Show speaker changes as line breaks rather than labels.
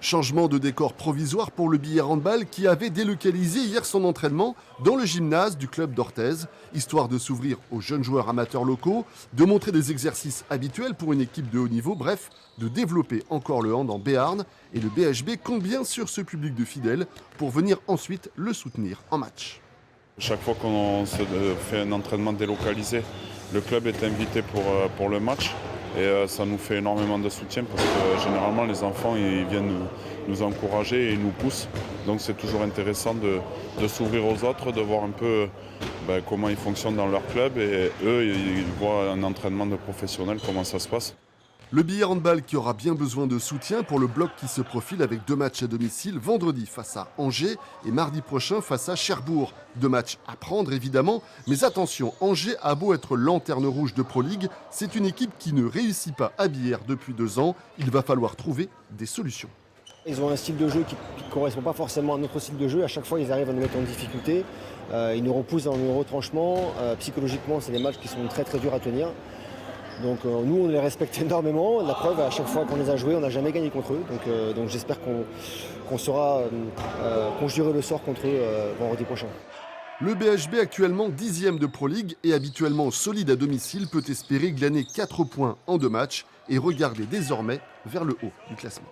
Changement de décor provisoire pour le billard handball qui avait délocalisé hier son entraînement dans le gymnase du club d'Orthez, histoire de s'ouvrir aux jeunes joueurs amateurs locaux, de montrer des exercices habituels pour une équipe de haut niveau, bref, de développer encore le hand en Béarn. Et le BHB compte bien sur ce public de fidèles pour venir ensuite le soutenir en match.
Chaque fois qu'on se fait un entraînement délocalisé, le club est invité pour le match. Et ça nous fait énormément de soutien parce que généralement les enfants ils viennent nous encourager et ils nous poussent. Donc c'est toujours intéressant de s'ouvrir aux autres, de voir un peu comment ils fonctionnent dans leur club et eux ils voient un entraînement de professionnels, comment ça se passe.
Le billard handball qui aura bien besoin de soutien pour le bloc qui se profile avec 2 matchs à domicile, vendredi face à Angers et mardi prochain face à Cherbourg. 2 matchs à prendre évidemment, mais attention, Angers a beau être lanterne rouge de Pro League, c'est une équipe qui ne réussit pas à Billère depuis 2 ans. Il va falloir trouver des solutions.
Ils ont un style de jeu qui ne correspond pas forcément à notre style de jeu. À chaque fois, ils arrivent à nous mettre en difficulté. Ils nous repoussent dans nos retranchements. Psychologiquement, c'est des matchs qui sont très très durs à tenir. Donc nous, on les respecte énormément. La preuve, à chaque fois qu'on les a joués, on n'a jamais gagné contre eux. Donc j'espère qu'on saura conjurer le sort contre eux vendredi prochain.
Le BHB, actuellement 10e de Pro League et habituellement solide à domicile, peut espérer glaner 4 points en 2 matchs et regarder désormais vers le haut du classement.